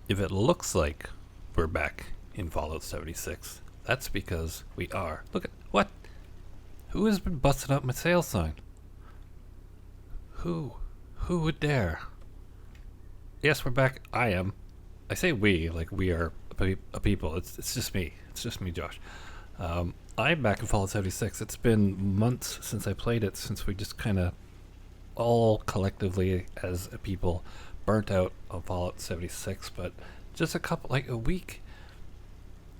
If it looks like we're back in Fallout 76, that's because we are. Look at what? Who has been busting up my sale sign? Who? Who would dare? Yes, we're back. I am. I say we, like we are a people. It's just me. It's just me, Josh. I'm back in Fallout 76. It's been months since I played it, since we just kind of all collectively as a people burnt out on Fallout 76. But just like a week,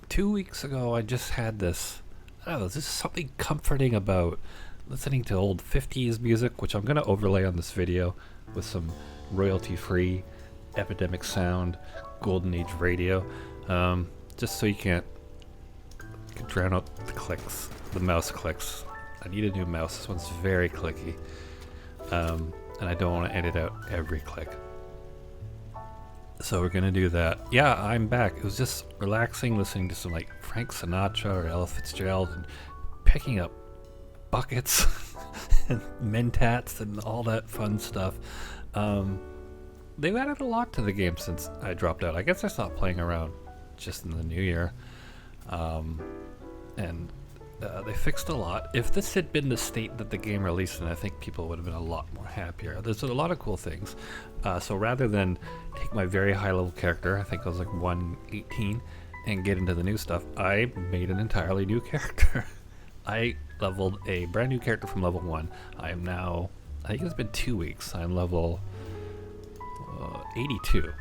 2 weeks ago, I just had this. I don't know, there's just something comforting about listening to old 50s music, which I'm going to overlay on this video with some royalty-free Epidemic Sound Golden Age radio, just so you can drown out the clicks, the mouse clicks. I need a new mouse. This one's very clicky, and I don't want to edit out every click. So we're gonna do that. Yeah, I'm back. It was just relaxing, listening to some like Frank Sinatra or Ella Fitzgerald, and picking up buckets and mentats and all that fun stuff. They've added a lot to the game since I dropped out. I guess I stopped playing around just in the new year, and they fixed a lot. If this had been the state that the game released in, I think people would have been a lot more happier. There's a lot of cool things. So rather than take my very high level character, I think I was like 118, and get into the new stuff, I made an entirely new character. I leveled a brand new character from level 1. I am now, I think it's been 2 weeks, I'm level 82.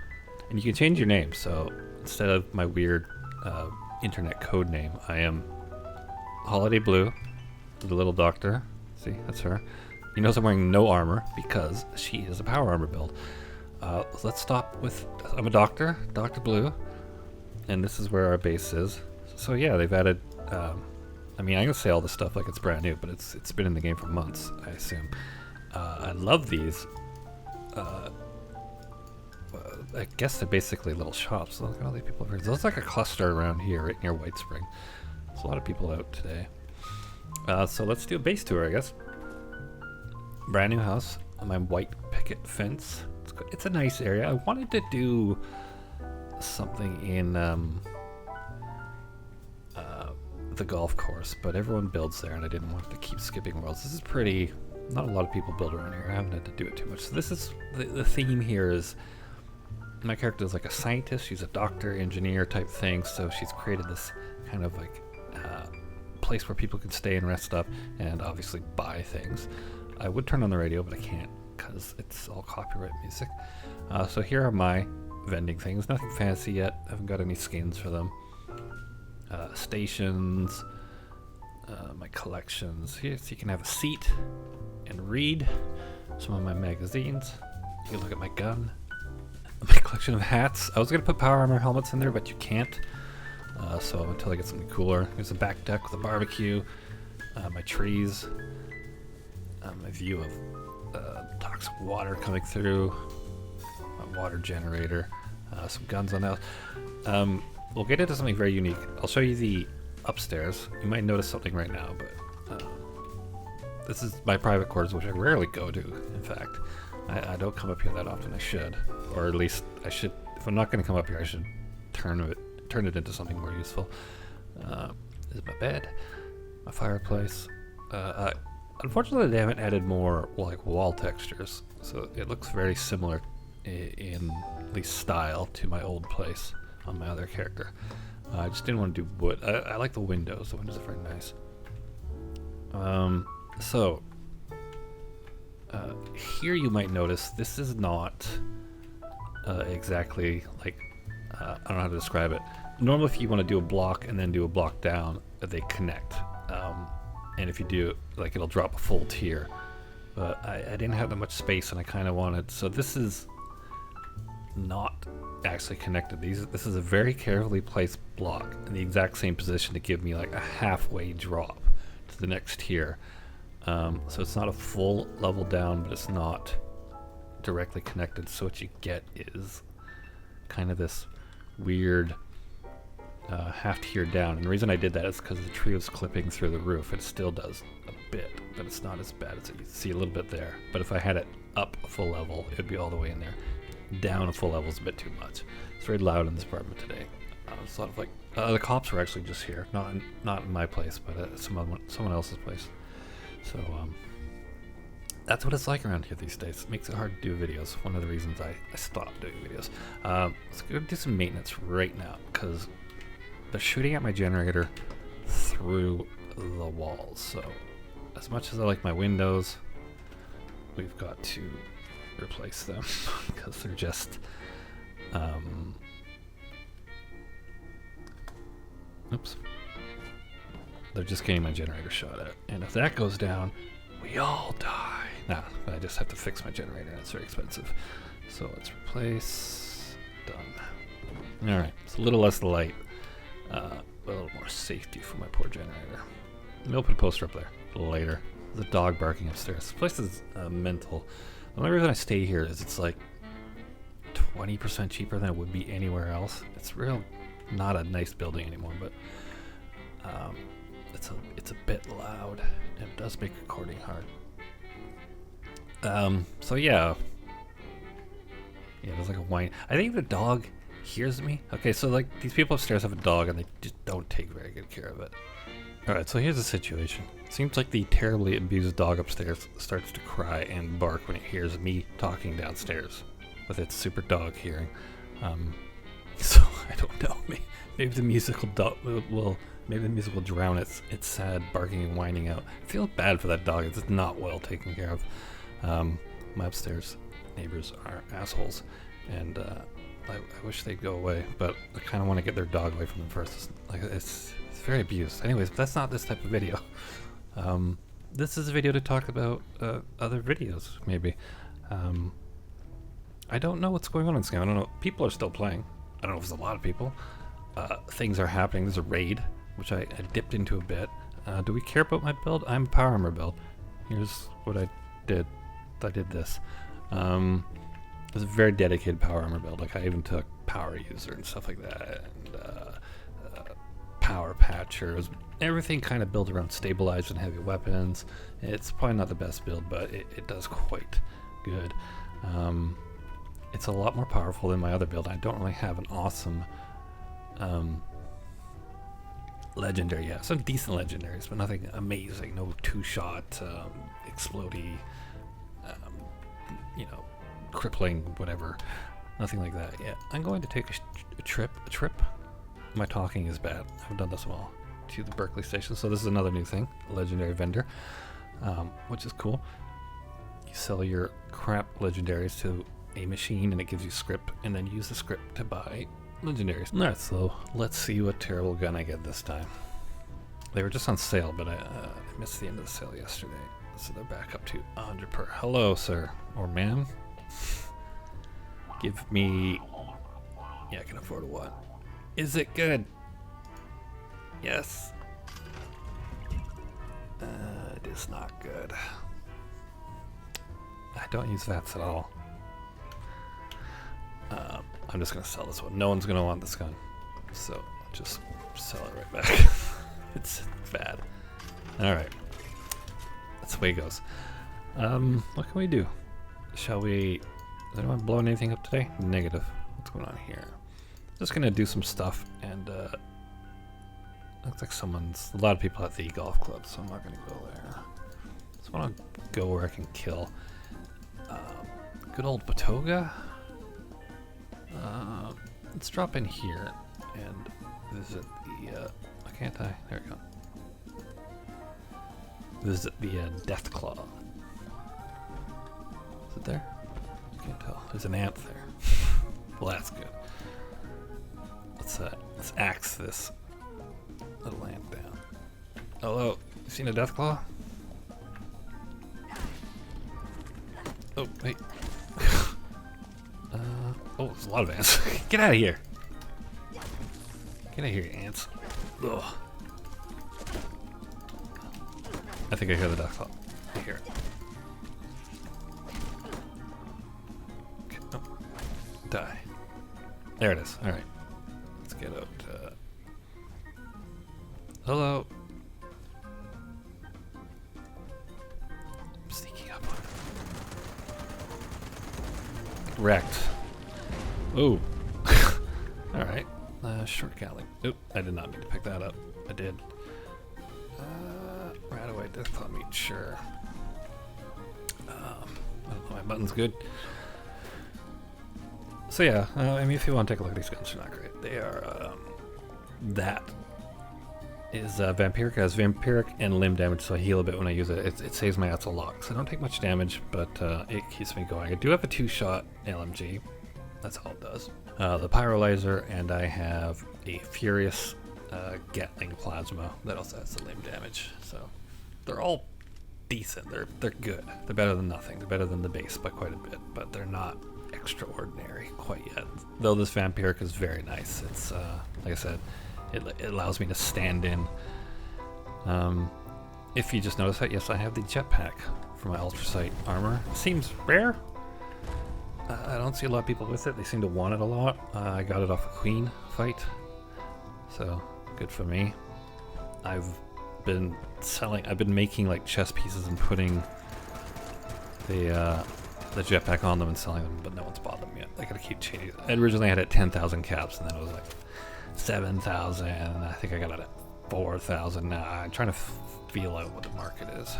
And you can change your name, so instead of my weird internet code name, I am Holiday Blue, the little doctor. See, that's her. You notice I'm wearing no armor because she is a power armor build. Let's stop with, I'm a doctor, Dr. Blue, and this is where our base is. So yeah, they've added, I mean, I can say all this stuff like it's brand new, but it's been in the game for months, I assume. I love these. I guess they're basically little shops. Look at all these people. There's like a cluster around here, right near White Spring. There's a lot of people out today. So let's do a base tour, I guess. Brand new house on my white picket fence. It's a nice area. I wanted to do something in the golf course, but everyone builds there, and I didn't want to keep skipping worlds. This is pretty. Not a lot of people build around here. I haven't had to do it too much. So this is the theme here is. My character is like a scientist. She's a doctor, engineer type thing. So she's created this kind of like place where people can stay and rest up, and obviously buy things. I would turn on the radio, but I can't because it's all copyright music. So here are my vending things. Nothing fancy yet. I haven't got any skins for them. Stations, my collections. Here, so you can have a seat and read some of my magazines. You can look at my gun. My collection of hats. I was gonna put power armor helmets in there, but you can't. So until I get something cooler. There's a back deck with a barbecue. My trees. My view of toxic water coming through. My water generator. Some guns on that. We'll get into something very unique. I'll show you the upstairs. You might notice something right now, but this is my private quarters, which I rarely go to, in fact. I don't come up here that often. I should, or at least I should. If I'm not going to come up here, I should turn it into something more useful. This is my bed, my fireplace. Unfortunately, they haven't added more like wall textures, so it looks very similar in at least style to my old place on my other character. I just didn't want to do wood. I like the windows. The windows are very nice. So. Here you might notice this is not exactly like, I don't know how to describe it. Normally if you want to do a block and then do a block down, they connect. And if you do, like it'll drop a full tier. But I didn't have that much space and I kind of wanted, so this is not actually connected. This is a very carefully placed block in the exact same position to give me like a halfway drop to the next tier. So it's not a full level down, but it's not directly connected. So what you get is kind of this weird half tier down. And the reason I did that is because the tree was clipping through the roof. It still does a bit, but it's not as bad as it. You see a little bit there. But if I had it up a full level, it would be all the way in there. down a full level is a bit too much. It's very loud in this apartment today. It's a lot of like the cops were actually just here, not in my place, but at someone else's place. So that's what it's like around here these days. It makes it hard to do videos. One of the reasons I stopped doing videos. Let's go do some maintenance right now because they're shooting at my generator through the walls. So as much as I like my windows, we've got to replace them because they're just oops, they're just getting my generator shot at, and if that goes down we all die. Nah, I just have to fix my generator and it's very expensive, so let's replace. Done. All right, it's a little less light, a little more safety for my poor generator. We'll put a poster up there later. There's a dog barking upstairs. This place is mental. The only reason I stay here is it's like 20% cheaper than it would be anywhere else. It's real, not a nice building anymore, but it's a bit loud and it does make recording hard. So yeah, there's like a whine. I think the dog hears me. Okay, so like these people upstairs have a dog and they just don't take very good care of it. Alright, so here's the situation. It seems like the terribly abused dog upstairs starts to cry and bark when it hears me talking downstairs with its super dog hearing. So I don't know. Maybe the music will drown its sad barking and whining out. I feel bad for that dog. It's not well taken care of. My upstairs neighbors are assholes, and I wish they'd go away, but I kind of want to get their dog away from them first. It's very abused. Anyways, but that's not this type of video. This is a video to talk about other videos, maybe. I don't know what's going on in this game. I don't know. People are still playing. I don't know if there's a lot of people. Things are happening. There's a raid, which I dipped into a bit. Do we care about my build? I'm power armor build. Here's what I did. I did this. It was a very dedicated power armor build. Like I even took power user and stuff like that, and power patcher. It was everything kind of built around stabilized and heavy weapons. It's probably not the best build, but it does quite good. It's a lot more powerful than my other build. I don't really have an awesome legendary yet. Some decent legendaries, but nothing amazing. No two-shot, explodey, crippling, whatever. Nothing like that yet. I'm going to take a trip. My talking is bad. I haven't done this well. To the Berkeley station. So this is another new thing. Legendary vendor, which is cool. You sell your crap legendaries to a machine and it gives you script, and then use the script to buy legendaries. Alright, so let's see what terrible gun I get this time. They were just on sale, but I missed the end of the sale yesterday. So they're back up to 100 per. Hello, sir. Or ma'am. Give me... Yeah, I can afford a what? Is it good? Yes. It is not good. I don't use VATS at all. I'm just going to sell this one. No one's going to want this gun. So I'll just sell it right back. It's bad. Alright. That's the way it goes. What can we do? Shall we... Is anyone blowing anything up today? Negative. What's going on here? Just gonna do some stuff, and looks like a lot of people at the golf club, so I'm not gonna go there. Just wanna go where I can kill. Good old Batoga. Let's drop in here and visit the, can't I? There we go. Visit the Deathclaw. Is it there? I can't tell. There's an ant there. Well, that's good. Let's axe this little ant down. Hello, you seen a Deathclaw? Oh, wait. Oh, there's a lot of ants. Get out of here. Get out of here, ants. Ugh. I think I hear the Deathclaw. I hear it. Okay. Oh. Die. There it is. Alright. Let's get out. Hello. I'm sneaking up on it. Wrecked. Oh. Alright. Short Gatling. Oop, I did not mean to pick that up. I did. Right away, desktop meet, sure. I don't know, my button's good. So yeah, I mean, if you want to take a look at these guns, they're not great. They are, that is Vampiric. It has Vampiric and limb damage, so I heal a bit when I use it. It saves my ads a lot, so I don't take much damage, but it keeps me going. I do have a 2-shot LMG. That's all it does. The Pyrolyzer, and I have a Furious Gatling Plasma that also has the limb damage. So they're all decent. They're good. They're better than nothing. They're better than the base by quite a bit, but they're not extraordinary quite yet. Though this Vampiric is very nice. It's like I said, it allows me to stand in. If you just notice that, yes, I have the jetpack for my Ultrasight armor. Seems rare. I don't see a lot of people with it. They seem to want it a lot. I got it off a Queen fight, so good for me. I've been making like chess pieces and putting the jetpack on them and selling them, but no one's bought them yet. I gotta keep changing. I originally had it at 10,000 caps, and then it was like 7,000. I think I got it at 4,000 now. I'm trying to feel out what the market is.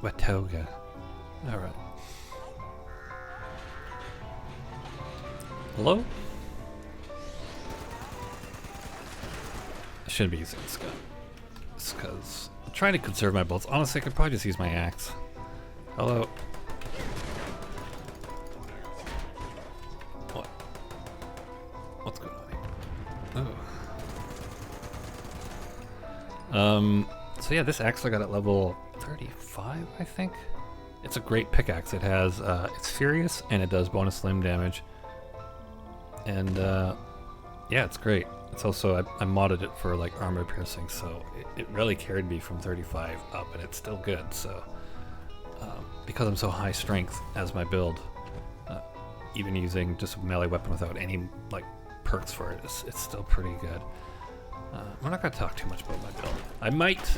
Watoga. All right. Hello? I shouldn't be using this gun. It's because I'm trying to conserve my bullets. Honestly, I could probably just use my axe. Hello? What? What's going on here? Oh. So yeah, this axe I got at level 35, I think. It's a great pickaxe. It has, it's furious, and it does bonus limb damage. And, yeah, it's great. It's also, I modded it for, like, armor piercing, so it really carried me from 35 up, and it's still good, so. Because I'm so high strength as my build, even using just a melee weapon without any, like, perks for it, it's still pretty good. We're not going to talk too much about my build. I might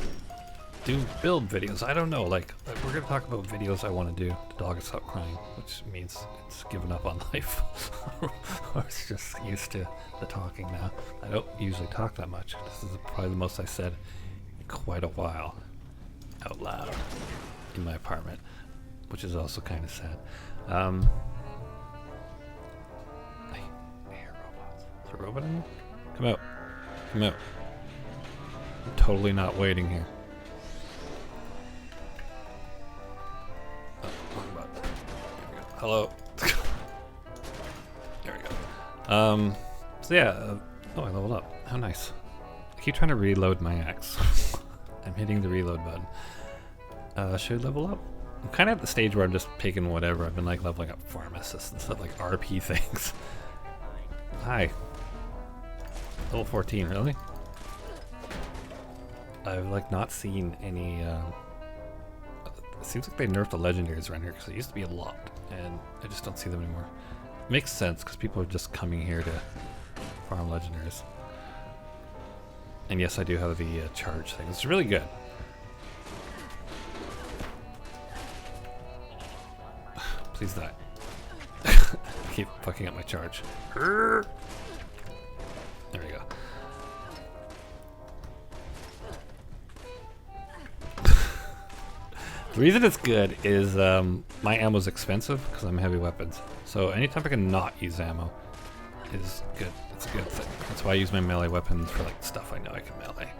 do build videos. I don't know. Like, we're going to talk about videos I want to do. The dog has stopped crying, which means it's given up on life. Or it's just used to the talking now. I don't usually talk that much. This is probably the most I said in quite a while out loud in my apartment, which is also kind of sad. I hear robots. Is there a robot in here? Come out. Come out. I'm totally not waiting here. Oh, wrong button. There we go. Hello. There we go. So yeah, oh, I leveled up. How nice. I keep trying to reload my axe. I'm hitting the reload button. Should I level up? I'm kind of at the stage where I'm just taking whatever. I've been like leveling up pharmacists and stuff, like RP things. Hi. Level 14, really? I've like not seen any, it seems like they nerfed the legendaries around here because it used to be a lot, and I just don't see them anymore. Makes sense because people are just coming here to farm legendaries. And yes, I do have the charge thing. It's really good. Please die. I keep fucking up my charge. There we go. The reason it's good is my ammo's expensive because I'm heavy weapons. So anytime I can not use ammo is good. It's a good thing. That's why I use my melee weapons for like stuff I know I can melee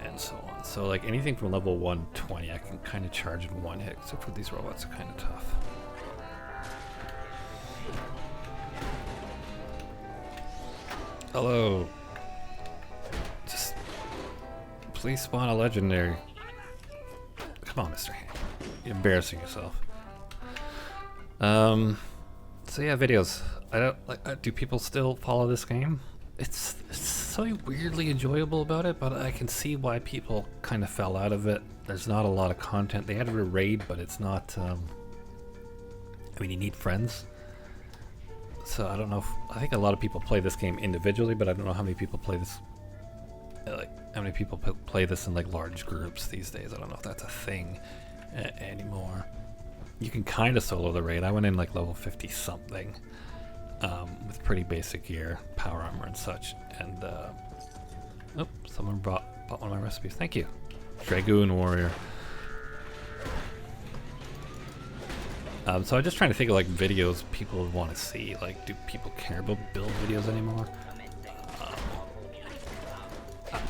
and so on. So like anything from level 120 I can kind of charge in one hit, except for these robots are kind of tough. Hello. Just please spawn a legendary. Come on, Mr. Hand. You're embarrassing yourself. So yeah, videos. I don't like. Do people still follow this game? It's something weirdly enjoyable about it, but I can see why people kind of fell out of it. There's not a lot of content. They added a raid, but it's not. I mean, you need friends. So I don't know. I think a lot of people play this game individually, but I don't know how many people play this. Like how many people play this in like large groups these days. I don't know if that's a thing anymore. you can kind of solo the raid. I went in like level 50 something with pretty basic gear, power armor and such. And oh, someone bought one of my recipes. Thank you, Dragoon Warrior. So I'm just trying to think of like videos people would want to see. Like, do people care about build videos anymore?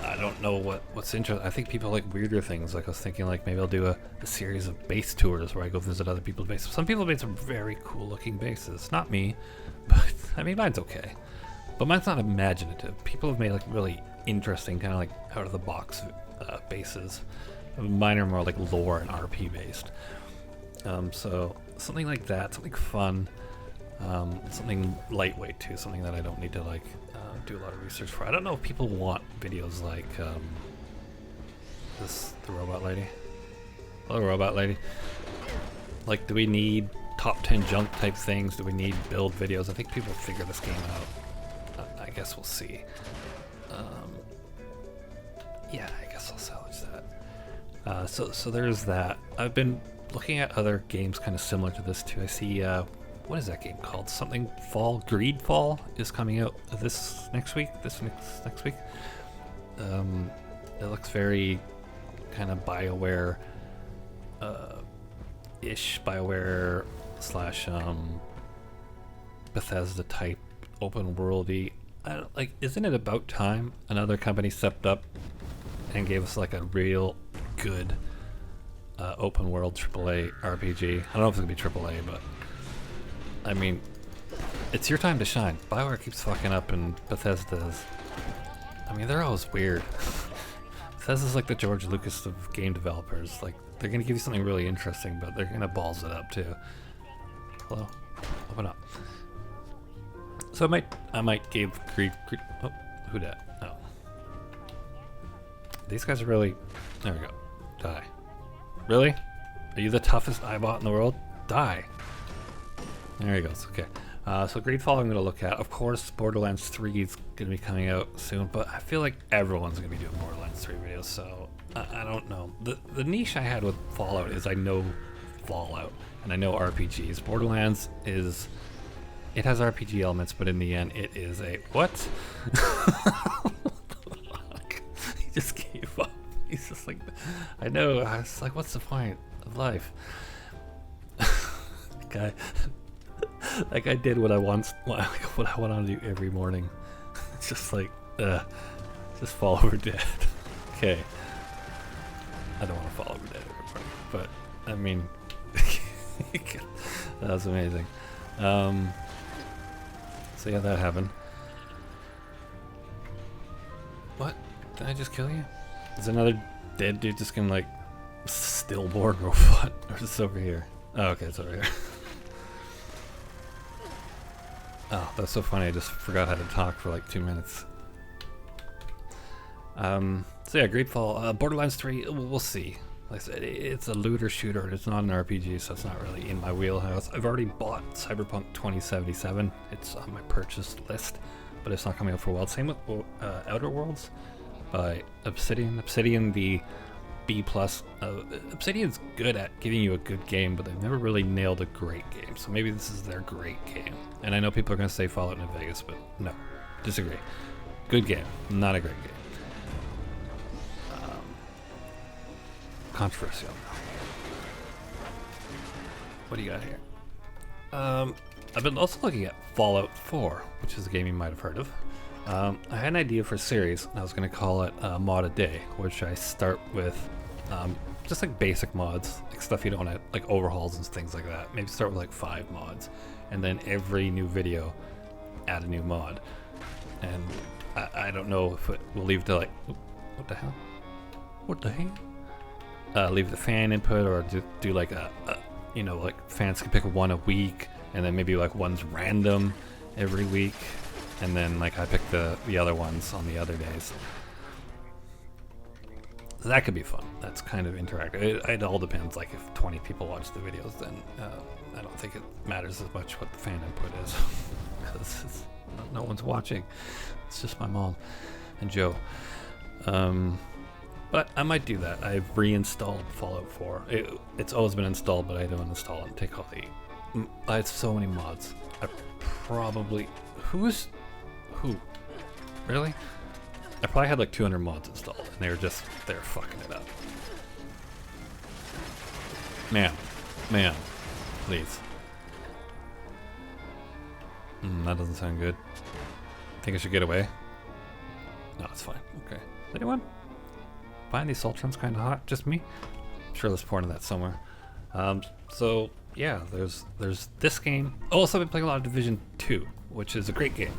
I don't know what's interesting. I think people like weirder things. Like I was thinking like maybe I'll do a series of base tours where I go visit other people's bases. Some people made some very cool looking bases. Not me, but I mean mine's okay. But mine's not imaginative. People have made like really interesting kind of like out of the box bases. Mine are more like lore and RP based. So something like that, something fun, something lightweight too, something that I don't need to like do a lot of research for. I don't know if people want videos like the robot lady. Hello, robot lady. Like, do we need top 10 junk type things? Do we need build videos? I think people figure this game out. I guess we'll see. Yeah, I guess I'll salvage that. So there's that. I've been looking at other games kind of similar to this too. I see, what is that game called? Something Fall? Greedfall is coming out this next week. Next week. It looks very kind of BioWare ish, BioWare slash Bethesda type open worldy. Like, isn't it about time another company stepped up and gave us like a real good open world AAA RPG? I don't know if it's gonna be AAA, but I mean, it's your time to shine. BioWare keeps fucking up, and Bethesda's, I mean, they're always weird. Bethesda's like the George Lucas of game developers. Like, they're gonna give you something really interesting, but they're gonna balls it up too. Hello, open up. So I might give oh, who dat? Oh, these guys are really. There we go. Die. Really? Are you the toughest Eyebot in the world? Die. There he goes. Okay. So Greedfall I'm going to look at. Of course, Borderlands 3 is going to be coming out soon, but I feel like everyone's going to be doing Borderlands 3 videos, so I don't know. The niche I had with Fallout is I know Fallout, and I know RPGs. Borderlands is... It has RPG elements, but in the end, it is a... What? What the fuck? He just gave up. He's just like... I know. I was like, what's the point of life? Guy... That guy did what I want to do every morning. It's just like, just fall over dead. Okay. I don't want to fall over dead every morning, but I mean, that was amazing. So yeah, that happened. What? Did I just kill you? Is another dead dude just gonna like stillborn or what? Or is this over here? Oh, okay, it's over here. Oh, that's so funny. I just forgot how to talk for like 2 minutes. So yeah, Greedfall. Borderlands 3, we'll see. Like I said, it's a looter shooter. It's not an RPG, so it's not really in my wheelhouse. I've already bought Cyberpunk 2077. It's on my purchase list, but it's not coming out for a while. Same with Outer Worlds by Obsidian. Obsidian, the B+. Obsidian's good at giving you a good game, but they've never really nailed a great game. So maybe this is their great game. And I know people are going to say Fallout New Vegas, but no, disagree. Good game, not a great game. Controversial. What do you got here? I've been also looking at Fallout 4, which is a game you might have heard of. I had an idea for a series, and I was going to call it Mod a Day, which I start with just like basic mods, like stuff you don't want to, like overhauls and things like that. Maybe start with like 5 mods, and then every new video add a new mod. And I don't know if it will leave to like, what the hell? What the hell? Leave the fan input, or do like a you know, like fans can pick one a week, and then maybe like one's random every week, and then like I pick the other ones on the other days. So that could be fun. That's kind of interactive. It all depends. Like if 20 people watch the videos, then I don't think it matters as much what the fan input is, because no one's watching. It's just my mom and Joe. But I might do that. I've reinstalled Fallout 4. It's always been installed, but I don't install it and take all the... I had so many mods. I probably... Who? Really? I probably had like 200 mods installed, and they were fucking it up. Man, please. That doesn't sound good. Think I should get away? No, it's fine. Okay. Anyone find these Sultrons kind of hot? Just me? I'm sure there's porn in that somewhere. So yeah, there's this game. Also, I've been playing a lot of Division 2, which is a great game.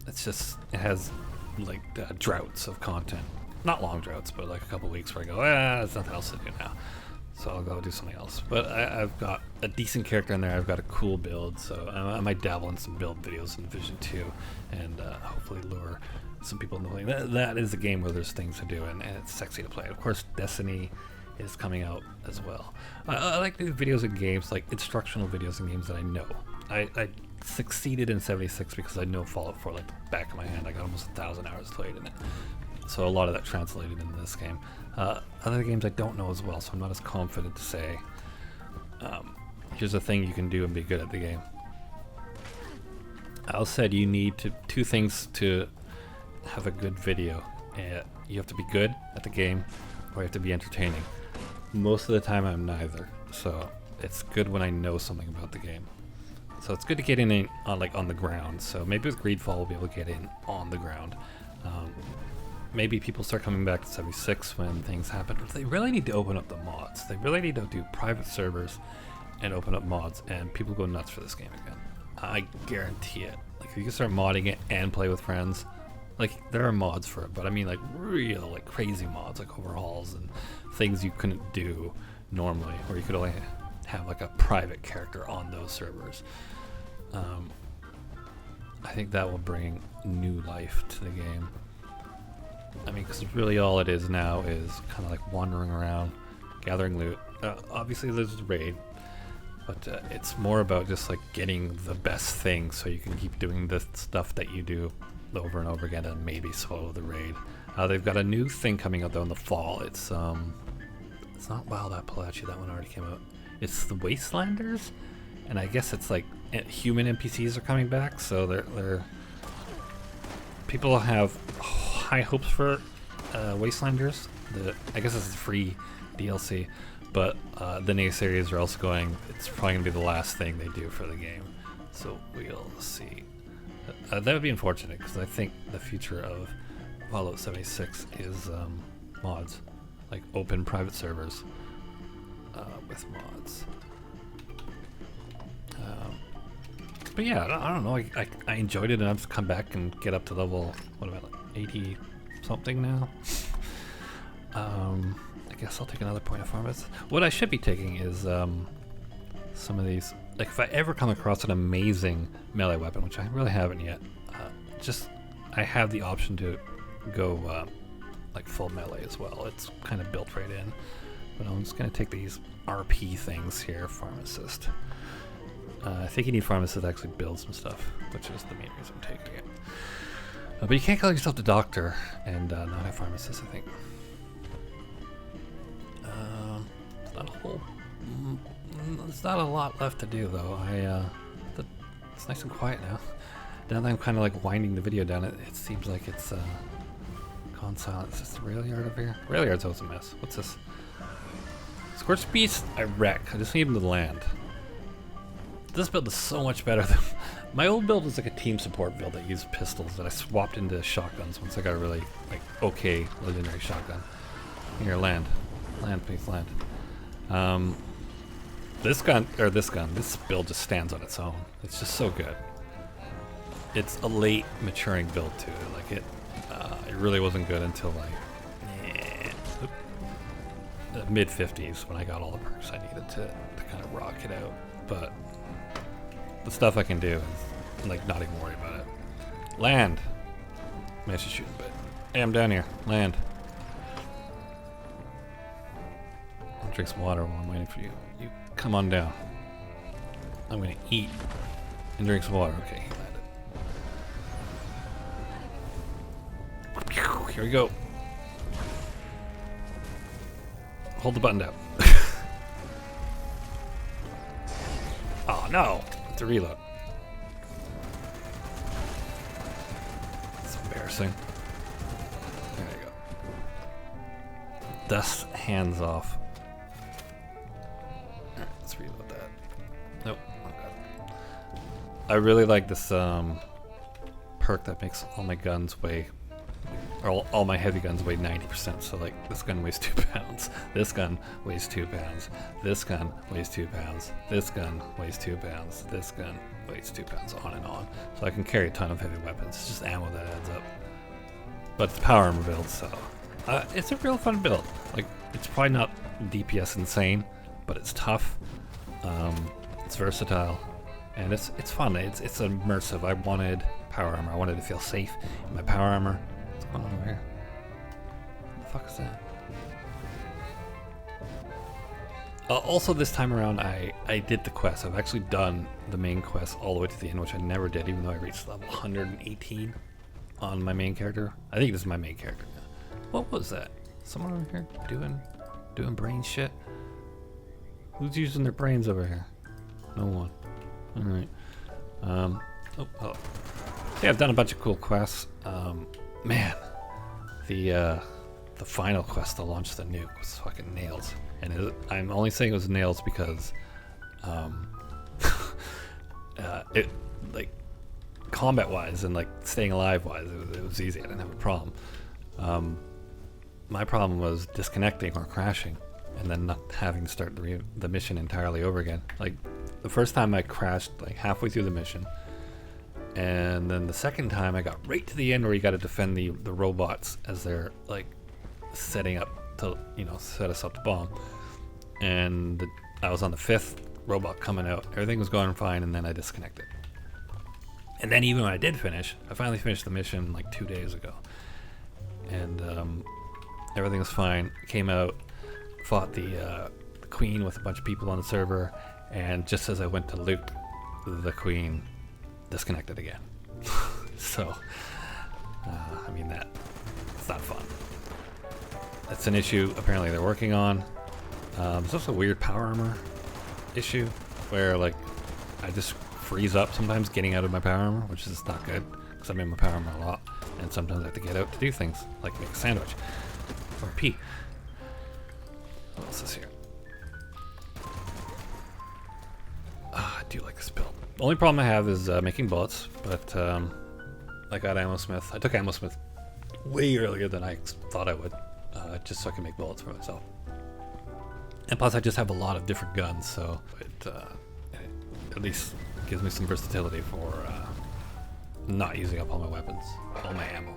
It's just, it has like droughts of content. Not long droughts, but like a couple weeks where I go, there's nothing else to do now. So I'll go do something else. But I've got a decent character in there. I've got a cool build, so I might dabble in some build videos in Division 2 and hopefully lure some people into playing. That is a game where there's things to do and it's sexy to play. Of course, Destiny is coming out as well. I like these videos and games, like instructional videos and games that I know. I succeeded in 76 because I know Fallout 4 like the back of my hand. I got almost 1,000 hours played in it. So a lot of that translated into this game. Other games I don't know as well, so I'm not as confident to say, here's a thing you can do and be good at the game. Al said you need two things to have a good video. You have to be good at the game, or you have to be entertaining. Most of the time I'm neither, so it's good when I know something about the game. So it's good to get in on the ground. So maybe with Greedfall we'll be able to get in on the ground. Maybe people start coming back to 76 when things happen. But they really need to open up the mods. They really need to do private servers and open up mods, and people go nuts for this game again. I guarantee it. Like if you can start modding it and play with friends, like there are mods for it, but I mean like real like crazy mods, like overhauls and things you couldn't do normally, or you could only have like a private character on those servers. I think that will bring new life to the game. I mean, because really all it is now is kind of like wandering around, gathering loot. Obviously there's the raid, but it's more about just like getting the best thing so you can keep doing the stuff that you do over and over again and maybe solo the raid. They've got a new thing coming out though in the fall. It's not Wild Appalachia, that one already came out. It's the Wastelanders, and I guess it's like human NPCs are coming back, so they're people have high hopes for Wastelanders. I guess it's a free DLC, but the naysayers are also going, it's probably going to be the last thing they do for the game. So we'll see. That would be unfortunate, because I think the future of Fallout 76 is mods, like open private servers with mods. But yeah, I don't know, I enjoyed it enough to come back and get up to level, what am I, like 80 something now? I guess I'll take another point of pharmacy. What I should be taking is some of these, like if I ever come across an amazing melee weapon, which I really haven't yet, I have the option to go like full melee as well. It's kind of built right in. But I'm just going to take these RP things here, pharmacist. I think you need pharmacist to actually build some stuff, which is the main reason I'm taking it. But you can't call yourself the doctor and not have pharmacist, I think. There's not a lot left to do though. It's nice and quiet now. Now that I'm kind of like winding the video down, it seems like it's gone silent. Is this the rail yard over here? Rail yard's always a mess. What's this? Scorched Beast, I wreck. I just need him to land. This build is so much better than my old build. Was like a team support build that used pistols that I swapped into shotguns once I got a really like okay legendary shotgun. Here, land, please land. This build just stands on its own. It's just so good. It's a late maturing build too. Like it really wasn't good until like the mid 50s when I got all the perks I needed to kind of rock it out. But the stuff I can do is like not even worry about it. Land. Managed to shoot him, but hey, I'm down here. Land. I'll drink some water while I'm waiting for you. You come on down. I'm gonna eat and drink some water. Okay, he landed. Here we go. hold the button down. Oh no! It's a reload. It's embarrassing. There you go. Dust hands off. Alright, let's reload that. Nope. Okay. I really like this perk that makes all my guns weigh, or all my heavy guns weigh 90%. So like this gun weighs 2 pounds, this gun weighs 2 pounds, this gun weighs 2 pounds, this gun weighs 2 pounds, this gun weighs 2 pounds, on and on. So I can carry a ton of heavy weapons. It's just ammo that adds up. But it's power armor build, so it's a real fun build. Like it's probably not DPS insane, but it's tough. It's versatile, and it's fun. It's immersive. I wanted power armor. I wanted to feel safe in my power armor. What's going on over here? What the fuck is that? Also, this time around, I did the quest. I've actually done the main quest all the way to the end, which I never did, even though I reached level 118 on my main character. I think this is my main character now. What was that? Someone over here doing brain shit? Who's using their brains over here? No one. Alright. Oh. Yeah, I've done a bunch of cool quests. Man, the final quest to launch the nuke was fucking nails. And I'm only saying it was nails because, it, like, combat-wise and like staying alive-wise, it was easy. I didn't have a problem. My problem was disconnecting or crashing, and then not having to start the mission entirely over again. Like the first time I crashed like halfway through the mission, and then the second time I got right to the end where you got to defend the robots as they're like setting up to set us up to bomb. And I was on the 5th robot coming out. Everything was going fine, and then I disconnected. And then even when I did finish, I finally finished the mission like 2 days ago, and everything was fine. Came out, fought the queen with a bunch of people on the server, and just as I went to loot, the queen disconnected again. So, I mean it's not fun. That's an issue apparently they're working on. There's also a weird power armor issue where like I just freeze up sometimes getting out of my power armor, which is not good because I'm in my power armor a lot, and sometimes I have to get out to do things like make a sandwich or pee. What else is here? I do like this build. The only problem I have is making bullets, but I got Ammo Smith. I took Ammo Smith way earlier than I thought I would, just so I can make bullets for myself. And plus I just have a lot of different guns, so it at least gives me some versatility for not using up all my weapons, all my ammo.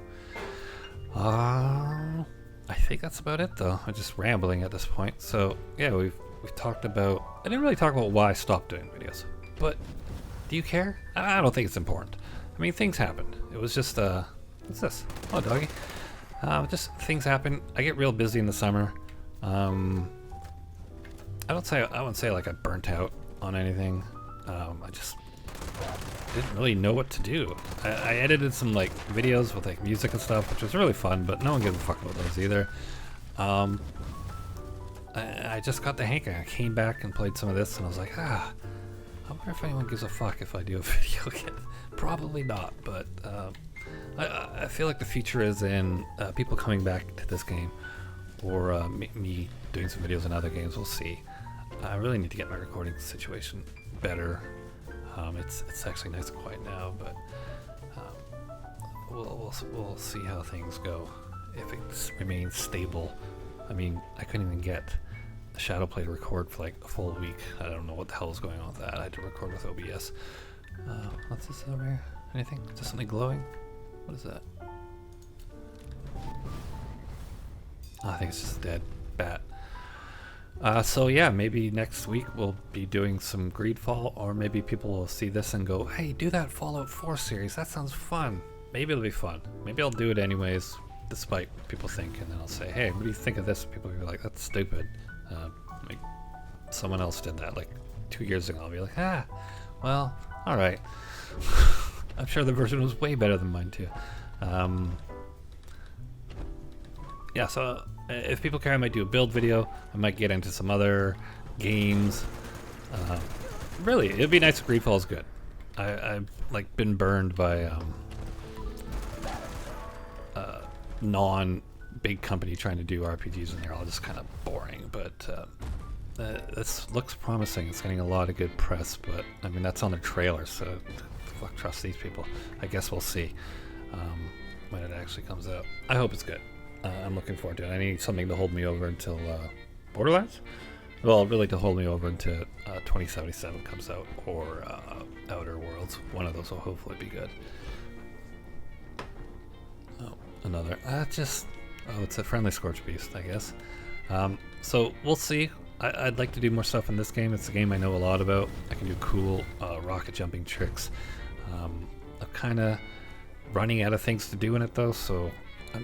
I think that's about it though. I'm just rambling at this point. So yeah, we've talked about, I didn't really talk about why I stopped doing videos, but do you care? I don't think it's important. I mean, things happened. It was just what's this? Oh, doggy. Just things happen. I get real busy in the summer. I wouldn't say like I burnt out on anything. I just didn't really know what to do. I edited some like videos with like music and stuff, which was really fun, but no one gives a fuck about those either. I just got the hankering. I came back and played some of this, and I was like, I wonder if anyone gives a fuck if I do a video again. Probably not, but I feel like the future is in people coming back to this game, or me doing some videos in other games. We'll see. I really need to get my recording situation better. It's actually nice and quiet now, but we'll see how things go. If it remains stable. I mean, I couldn't even get the Shadowplay to record for like a full week. I don't know what the hell is going on with that. I had to record with OBS. What's this over here? Anything? Is there something glowing? What is that? Oh, I think it's just a dead bat. So yeah, maybe next week we'll be doing some Greedfall, or maybe people will see this and go, hey, do that Fallout 4 series. That sounds fun. Maybe it'll be fun. Maybe I'll do it anyways, despite what people think, and then I'll say, hey, what do you think of this? People will be like, that's stupid. Like someone else did that like 2 years ago. I'll be like, well, all right. I'm sure the version was way better than mine too. Yeah, so if people care, I might do a build video. I might get into some other games. Really, it'd be nice if Greedfall's good. I've like been burned by non-big company trying to do RPGs, and they're all just kind of boring. But this looks promising. It's getting a lot of good press, but I mean that's on the trailer, so fuck trust these people. I guess we'll see when it actually comes out. I hope it's good. I'm looking forward to it. I need something to hold me over until Borderlands. Well, really to hold me over until 2077 comes out, or Outer Worlds. One of those will hopefully be good. Oh, another. It's a friendly Scorch Beast, I guess. So we'll see. I'd like to do more stuff in this game. It's a game I know a lot about. I can do cool rocket jumping tricks. I'm kind of running out of things to do in it though, so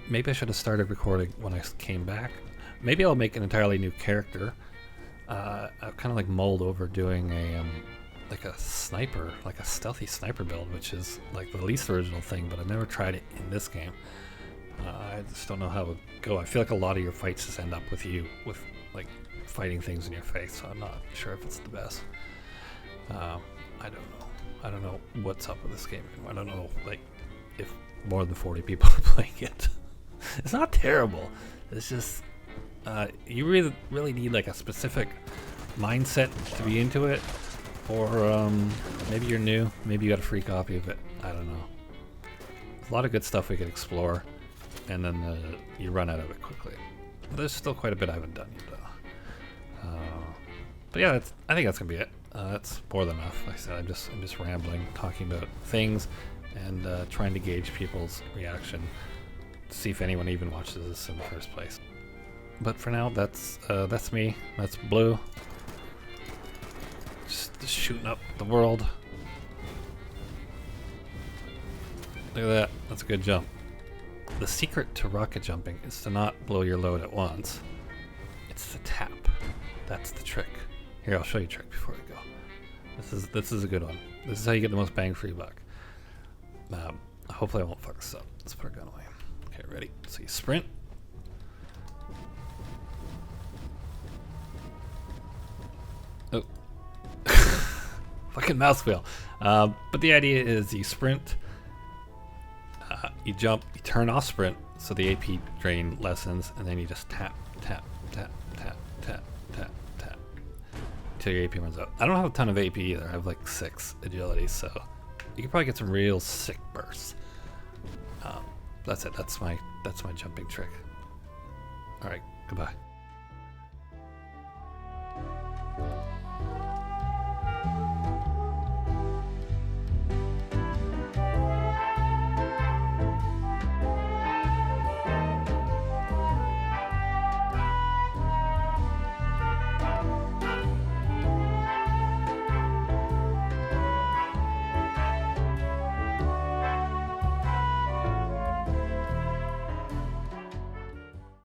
maybe I should have started recording when I came back. Maybe I'll make an entirely new character. I've kind of like mulled over doing a like a sniper, like a stealthy sniper build, which is like the least original thing, but I've never tried it in this game. I just don't know how it would go. I feel like a lot of your fights just end up with you with like fighting things in your face, so I'm not sure if it's the best. I don't know. I don't know what's up with this game. I don't know like if more than 40 people are playing it. It's not terrible. It's just you really need like a specific mindset to be into it, or maybe you're new, maybe you got a free copy of it. I don't know. There's a lot of good stuff we could explore, and then you run out of it quickly. There's still quite a bit I haven't done yet though. But yeah, I think that's gonna be it. That's more than enough. Like I said, I'm just rambling, talking about things, and trying to gauge people's reaction to see if anyone even watches this in the first place. But for now, that's me. That's Blue. Just shooting up the world. Look at that. That's a good jump. The secret to rocket jumping is to not blow your load at once. It's the tap. That's the trick. Here, I'll show you a trick before we go. This is a good one. This is how you get the most bang for your buck. Hopefully I won't fuck this up. Let's put our gun away. Okay, ready? So you sprint. Oh. Fucking mouse wheel. But the idea is you sprint, you jump, you turn off sprint so the AP drain lessens, and then you just tap, tap, tap, tap, tap, tap, tap until your AP runs out. I don't have a ton of AP either. I have like 6 agility, so you can probably get some real sick bursts. That's it. That's my jumping trick. All right. Goodbye.